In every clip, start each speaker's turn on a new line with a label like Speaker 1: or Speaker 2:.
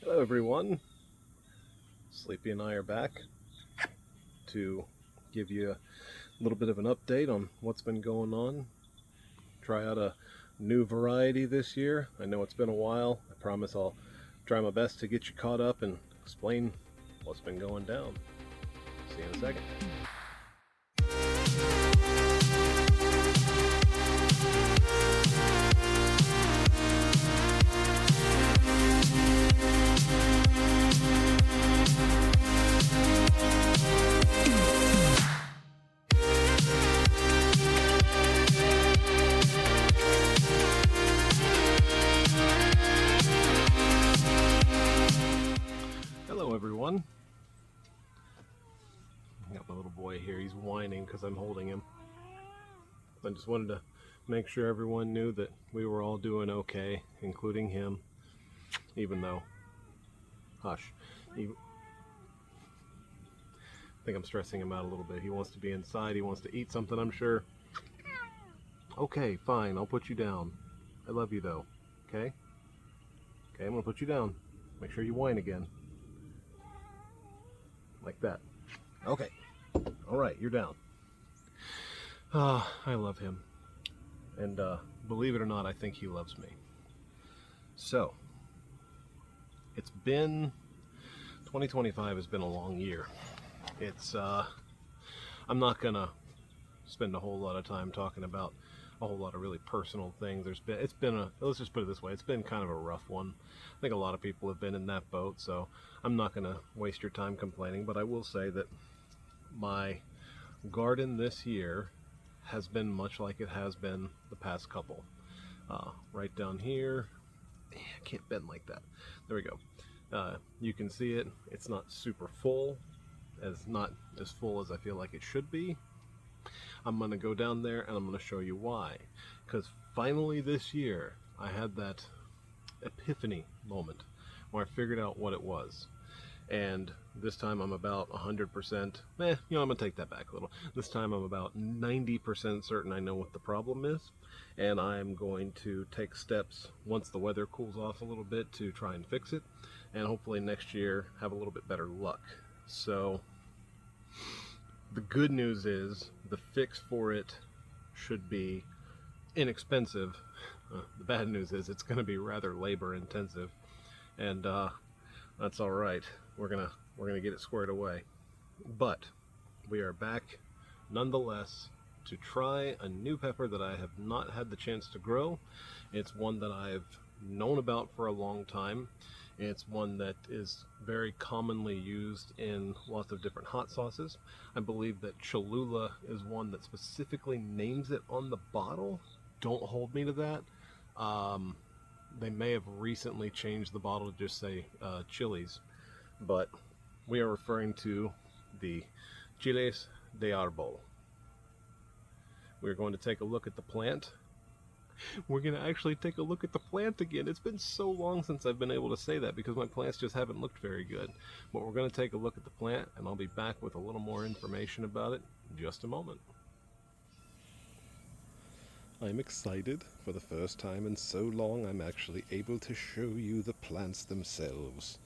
Speaker 1: Hello everyone, Sleepy and I are back to give you a little bit of an update on what's been going on. Try out a new variety this year. I know it's been a while. I promise I'll try my best to get you caught up and explain what's been going down. See you in a second. Hello everyone. I got my little boy here. He's whining because I'm holding him. I just wanted to make sure everyone knew that we were all doing okay, including him, even though, hush, I think I'm stressing him out a little bit. He wants to be inside. He wants to eat something, I'm sure. Okay, fine. I'll put you down. I love you, though. Okay? Okay, I'm going to put you down. Make sure you whine again. Like that. Okay. All right, you're down. I love him. And believe it or not, I think he loves me. So, it's been... 2025 has been a long year. It's, I'm not going to spend a whole lot of time talking about a whole lot of really personal things. Let's just put it this way, it's been kind of a rough one. I think a lot of people have been in that boat, so I'm not going to waste your time complaining, but I will say that my garden this year has been much like it has been the past couple. Right down here, I can't bend like that. There we go. You can see it. It's not super full, not as full as I feel like it should be. I'm going to go down there and I'm going to show you why. Because finally this year, I had that epiphany moment where I figured out what it was. And this time I'm about 100%, I'm going to take that back a little. This time I'm about 90% certain I know what the problem is. And I'm going to take steps once the weather cools off a little bit to try and fix it. And hopefully next year have a little bit better luck. So the good news is the fix for it should be inexpensive. The bad news is it's going to be rather labor intensive, and that's all right. We're gonna get it squared away. But we are back nonetheless to try a new pepper that I have not had the chance to grow. It's one that I've known about for a long time. It's one that is very commonly used in lots of different hot sauces. I believe that Cholula is one that specifically names it on the bottle. Don't hold me to that. They may have recently changed the bottle to just say chilies, but we are referring to the chiles de arbol. We're going to take a look at the plant. We're going to actually take a look at the plant again. It's been so long since I've been able to say that because my plants just haven't looked very good. But we're going to take a look at the plant, and I'll be back with a little more information about it in just a moment. I'm excited. For the first time in so long, I'm actually able to show you the plants themselves.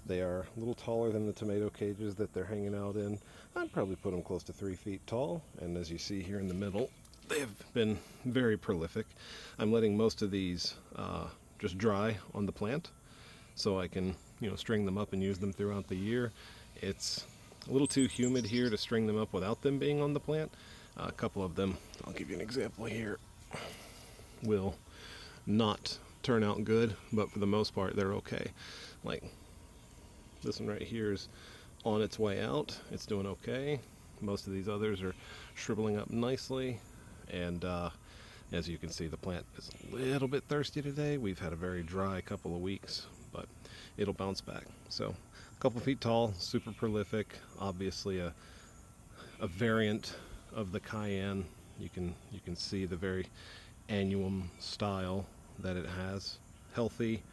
Speaker 1: They are a little taller than the tomato cages that they're hanging out in. I'd probably put them close to 3 feet tall, and as you see here in the middle, they have been very prolific. I'm letting most of these just dry on the plant so I can string them up and use them throughout the year. It's a little too humid here to string them up without them being on the plant. A couple of them, I'll give you an example here, will not turn out good, but for the most part they're okay. Like this one right here is on its way out. It's doing okay. Most of these others are shriveling up nicely, and as you can see, the plant is a little bit thirsty today. We've had a very dry couple of weeks, but it'll bounce back. So a couple feet tall, super prolific, obviously a variant of the cayenne. You can see the very annuum style that it has. Healthy,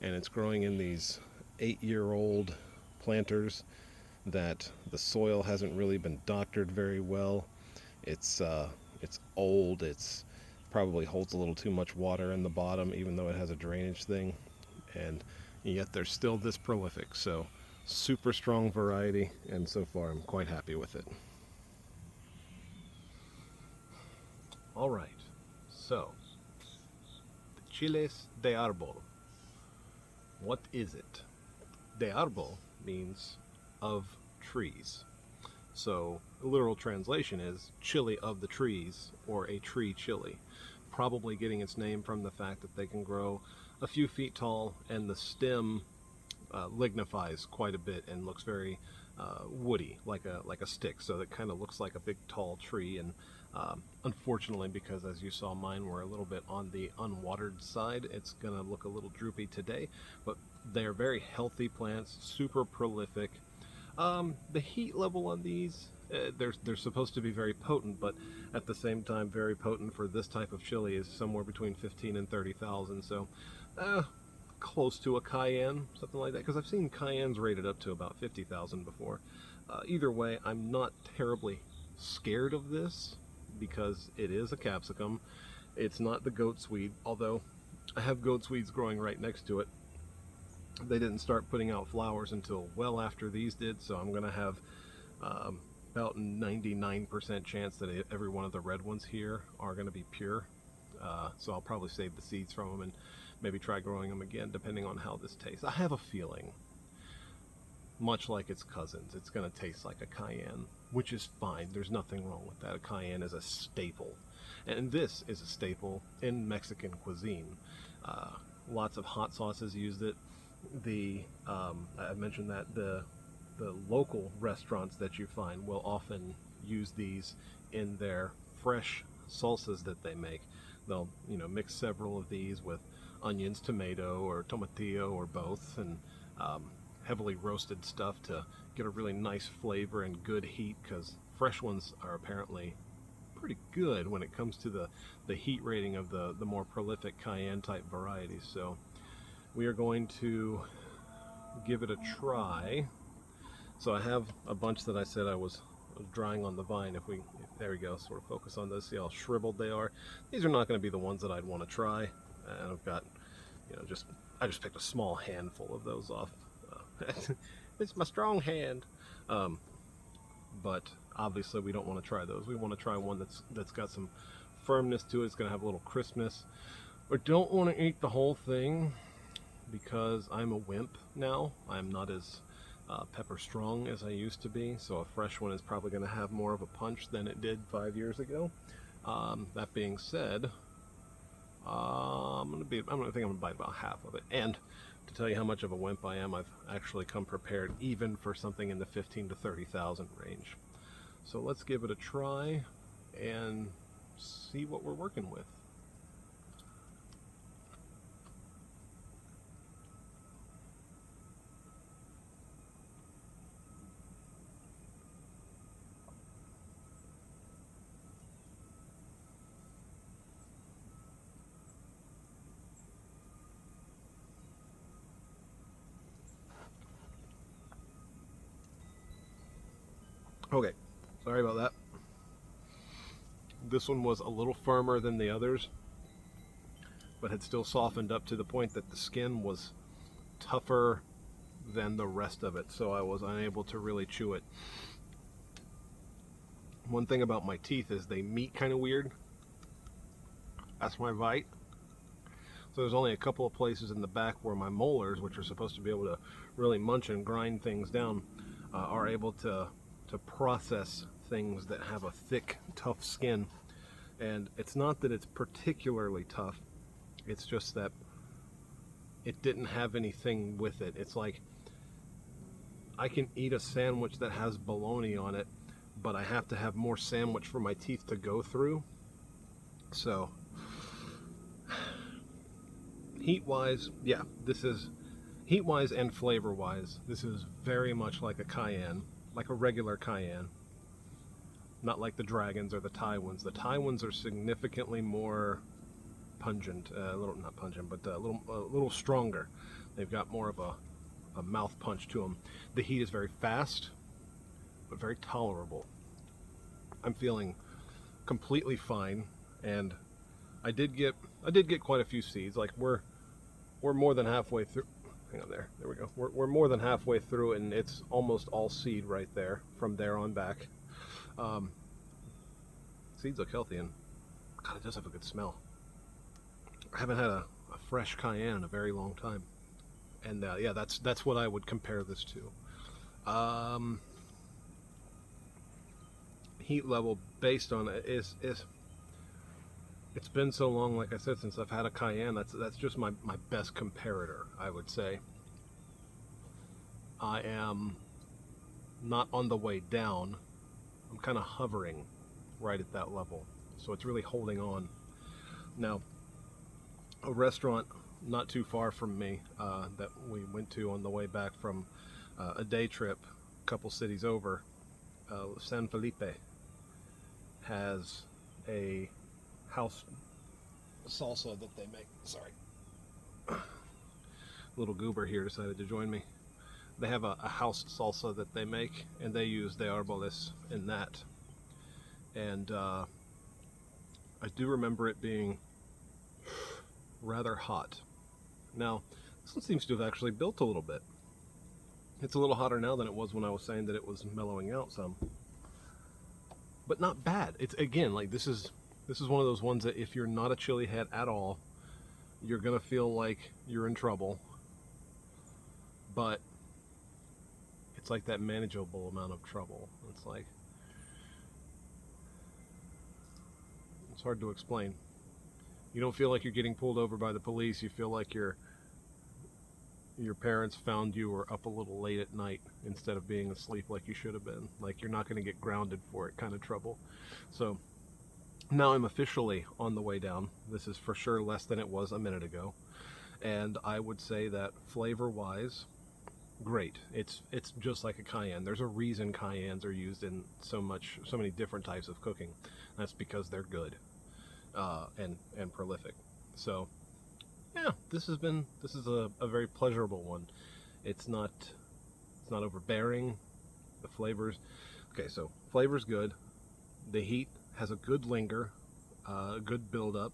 Speaker 1: and it's growing in these 8-year-old planters that the soil hasn't really been doctored very well. It's old. It's probably holds a little too much water in the bottom, even though it has a drainage thing. And yet they're still this prolific. So super strong variety, and so far I'm quite happy with it. All right, so the chiles de árbol. What is it? De árbol means of trees. So the literal translation is chili of the trees, or a tree chili. Probably getting its name from the fact that they can grow a few feet tall, and the stem lignifies quite a bit and looks very woody, like a stick. So it kind of looks like a big tall tree. And unfortunately, because as you saw, mine were a little bit on the unwatered side, it's gonna look a little droopy today. But they're very healthy plants, super prolific. The heat level on these, they're supposed to be very potent, but at the same time, very potent for this type of chili is somewhere between 15 and 30,000. So, close to a cayenne, something like that. Because I've seen cayennes rated up to about 50,000 before. Either way, I'm not terribly scared of this because it is a capsicum. It's not the goat's weed, although I have goat's weeds growing right next to it. They didn't start putting out flowers until well after these did, so I'm going to have about 99% chance that every one of the red ones here are going to be pure. So I'll probably save the seeds from them and maybe try growing them again, depending on how this tastes. I have a feeling, much like its cousins, it's going to taste like a cayenne, which is fine. There's nothing wrong with that. A cayenne is a staple, and this is a staple in Mexican cuisine. Lots of hot sauces used it. I mentioned that the local restaurants that you find will often use these in their fresh salsas that they make. They'll mix several of these with onions, tomato, or tomatillo, or both, and heavily roasted stuff to get a really nice flavor and good heat, because fresh ones are apparently pretty good when it comes to the heat rating of the more prolific cayenne type varieties. So we are going to give it a try. So I have a bunch that I said I was drying on the vine. There we go, sort of focus on this, see how shriveled they are. These are not going to be the ones that I'd want to try. And I've got, I just picked a small handful of those off. It's my strong hand. But obviously we don't want to try those. We want to try one that's got some firmness to it. It's going to have a little crispness. We don't want to eat the whole thing because I'm a wimp now. I'm not as pepper strong as I used to be, so a fresh one is probably going to have more of a punch than it did 5 years ago. That being said, I'm gonna bite about half of it. And to tell you how much of a wimp I am, I've actually come prepared even for something in the 15 to 30,000 range. So let's give it a try and see what we're working with. Okay, sorry about that. This one was a little firmer than the others, but had still softened up to the point that the skin was tougher than the rest of it, so I was unable to really chew it. One thing about my teeth is they meet kind of weird. That's my bite. So there's only a couple of places in the back where my molars, which are supposed to be able to really munch and grind things down, are able to process things that have a thick, tough skin. And it's not that it's particularly tough, it's just that it didn't have anything with it. It's like I can eat a sandwich that has bologna on it, but I have to have more sandwich for my teeth to go through. So heat-wise, yeah, this is heat-wise and flavor-wise, this is very much like a cayenne, like a regular cayenne. Not like the dragons or the Thai ones. The Thai ones are significantly more pungent, not pungent, but a little stronger. They've got more of a mouth punch to them. The heat is very fast, but very tolerable. I'm feeling completely fine, and I did get quite a few seeds. Like we're more than halfway through. hang on there. There we go. We're more than halfway through it, and it's almost all seed right there from there on back. Seeds look healthy, and God, it does have a good smell. I haven't had a fresh cayenne in a very long time, and yeah, that's what I would compare this to. Heat level based on it is it's been so long, like I said, since I've had a cayenne. That's just my best comparator, I would say. I am not on the way down. I'm kind of hovering right at that level, so it's really holding on. Now, a restaurant not too far from me that we went to on the way back from a day trip a couple cities over, San Felipe, has a house salsa that they make. Sorry, little goober here decided to join me. They have a house salsa that they make, and they use the arboles in that. And I do remember it being rather hot. Now, this one seems to have actually built a little bit. It's a little hotter now than it was when I was saying that it was mellowing out some. But not bad. It's, again, like this is one of those ones that if you're not a chili head at all, you're gonna feel like you're in trouble. But it's like that manageable amount of trouble. It's like, it's hard to explain. You don't feel like you're getting pulled over by the police. You feel like your parents found you or up a little late at night instead of being asleep like you should have been. Like you're not going to get grounded for it kind of trouble. So now I'm officially on the way down. This is for sure less than it was a minute ago. And I would say that flavor-wise, great. It's just like a cayenne. There's a reason cayennes are used in so many different types of cooking. That's because they're good and prolific. So yeah, this is a very pleasurable one. It's not overbearing. The flavors, okay, so flavor's good. The heat has a good linger, a good build up.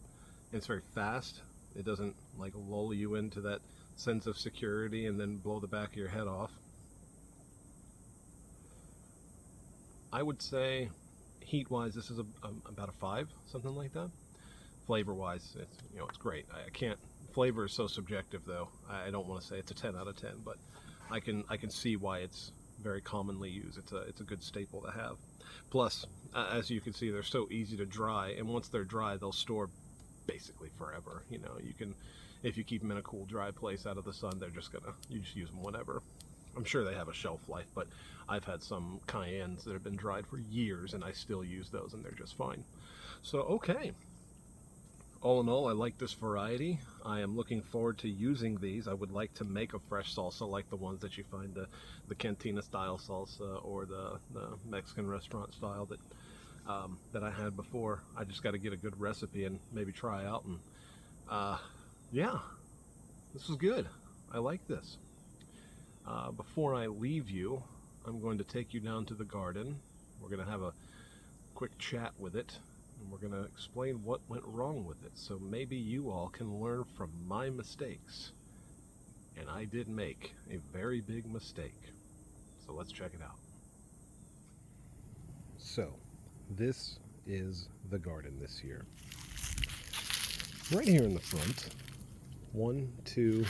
Speaker 1: It's very fast. It doesn't like lull you into that sense of security and then blow the back of your head off. I would say heat-wise, this is about a 5, something like that. Flavor-wise, it's great. I can't. Flavor is so subjective, though. I don't want to say it's a 10 out of 10, but I can see why it's very commonly used. It's a good staple to have. Plus, as you can see, they're so easy to dry, and once they're dry, they'll store basically forever. You can, if you keep them in a cool, dry place out of the sun, you just use them whenever. I'm sure they have a shelf life, but I've had some cayennes that have been dried for years, and I still use those, and they're just fine. So, okay. All in all, I like this variety. I am looking forward to using these. I would like to make a fresh salsa like the ones that you find, the cantina style salsa or the Mexican restaurant style that I had before. I just got to get a good recipe and maybe try out. And yeah, this is good. I like this. Before I leave you, I'm going to take you down to the garden. We're going to have a quick chat with it. And we're going to explain what went wrong with it, so maybe you all can learn from my mistakes. And I did make a very big mistake. So let's check it out. So, this is the garden this year. Right here in the front, 1, 2,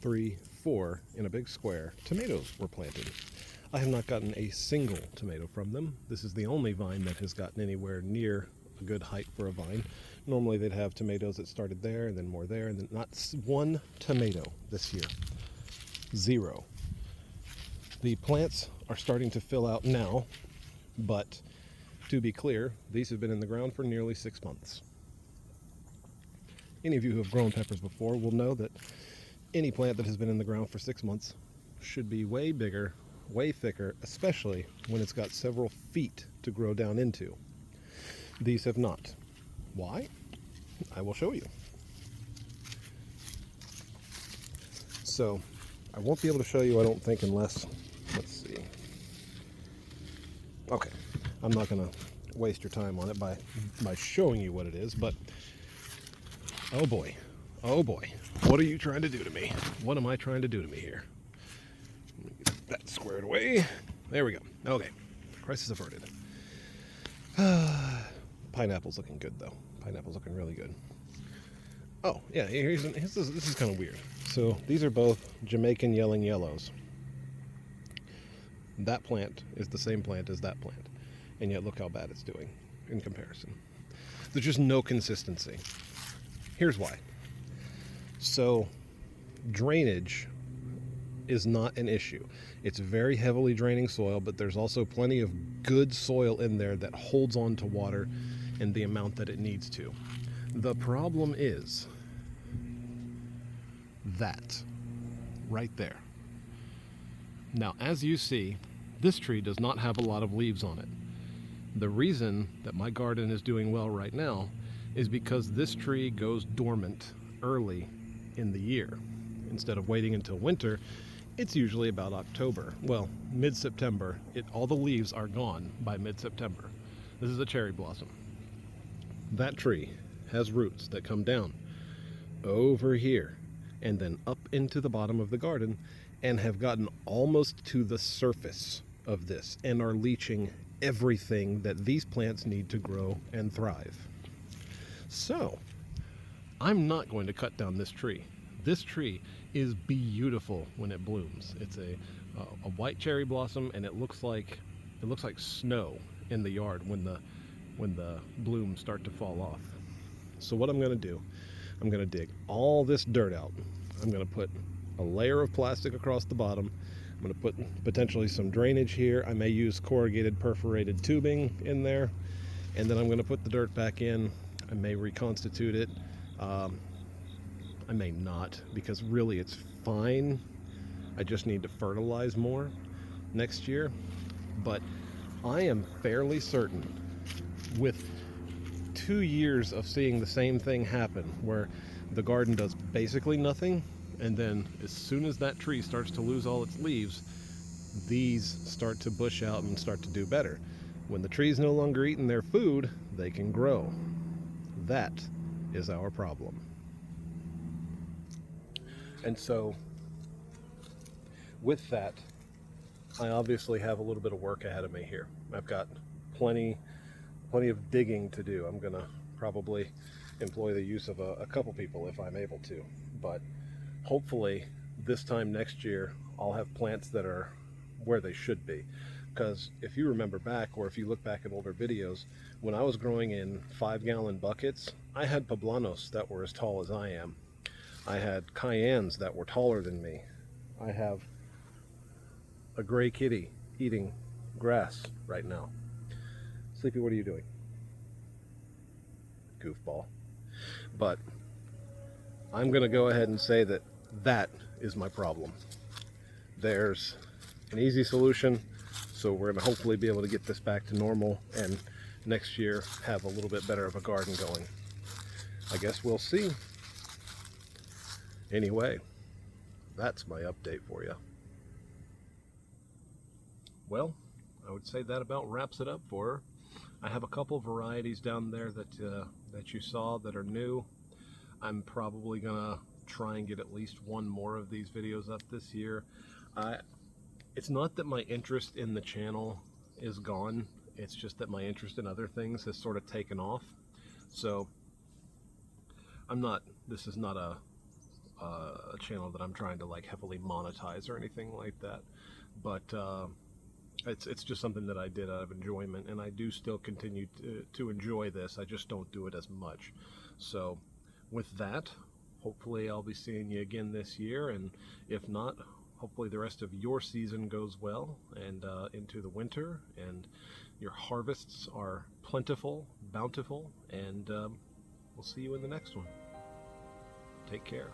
Speaker 1: 3, 4 in a big square, tomatoes were planted. I have not gotten a single tomato from them. This is the only vine that has gotten anywhere near a good height for a vine. Normally they'd have tomatoes that started there and then more there, and then not one tomato this year. 0. The plants are starting to fill out now, but to be clear, these have been in the ground for nearly 6 months. Any of you who have grown peppers before will know that any plant that has been in the ground for 6 months should be way bigger, way thicker, especially when it's got several feet to grow down into. These have not. Why? I will show you. So, I won't be able to show you, I don't think, unless, let's see. Okay, I'm not going to waste your time on it by showing you what it is, but oh boy, What are you trying to do to me? What am I trying to do to me here? Let me get that squared away. There we go. Okay. Crisis averted. Pineapple's looking good, though. Pineapple's looking really good. Oh, yeah, this is kind of weird. So these are both Jamaican yelling yellows. That plant is the same plant as that plant, and yet look how bad it's doing in comparison. There's just no consistency. Here's why. So drainage is not an issue. It's very heavily draining soil, but there's also plenty of good soil in there that holds on to water in the amount that it needs to. The problem is that right there. Now, as you see, this tree does not have a lot of leaves on it. The reason that my garden is doing well right now is because this tree goes dormant early in the year. Instead of waiting until winter, it's usually about October. Well, mid-September. All the leaves are gone by mid-September. This is a cherry blossom. That tree has roots that come down over here and then up into the bottom of the garden and have gotten almost to the surface of this and are leaching everything that these plants need to grow and thrive. So, I'm not going to cut down this tree. This tree is beautiful when it blooms. It's a white cherry blossom, and it looks like snow in the yard when the blooms start to fall off. So what I'm going to do, I'm going to dig all this dirt out. I'm going to put a layer of plastic across the bottom. I'm going to put potentially some drainage here. I may use corrugated perforated tubing in there, and then I'm going to put the dirt back in. I may reconstitute it. I may not, because really it's fine. I just need to fertilize more next year. But I am fairly certain, with 2 years of seeing the same thing happen, where the garden does basically nothing, and then as soon as that tree starts to lose all its leaves, these start to bush out and start to do better. When the tree's no longer eating their food, they can grow. That is our problem. And so, with that, I obviously have a little bit of work ahead of me here. I've got plenty of digging to do. I'm gonna probably employ the use of a couple people if I'm able to, but hopefully this time next year I'll have plants that are where they should be. Because if you remember back, or if you look back at older videos, when I was growing in 5-gallon buckets, I had poblanos that were as tall as I am. I had cayennes that were taller than me. I have a gray kitty eating grass right now. Sleepy, what are you doing? Goofball. But I'm going to go ahead and say that that is my problem. There's an easy solution, so we're going to hopefully be able to get this back to normal and next year have a little bit better of a garden going. I guess we'll see. Anyway, that's my update for you. Well, I would say that about wraps it up for her. I have a couple varieties down there that you saw that are new. I'm probably gonna try and get at least one more of these videos up this year. It's not that my interest in the channel is gone, it's just that my interest in other things has sort of taken off. So this is not a channel that I'm trying to like heavily monetize or anything like that, but it's just something that I did out of enjoyment, and I do still continue to enjoy this. I just don't do it as much. So with that, hopefully I'll be seeing you again this year, and if not, hopefully the rest of your season goes well and into the winter, and your harvests are plentiful, bountiful, and we'll see you in the next one. Take care.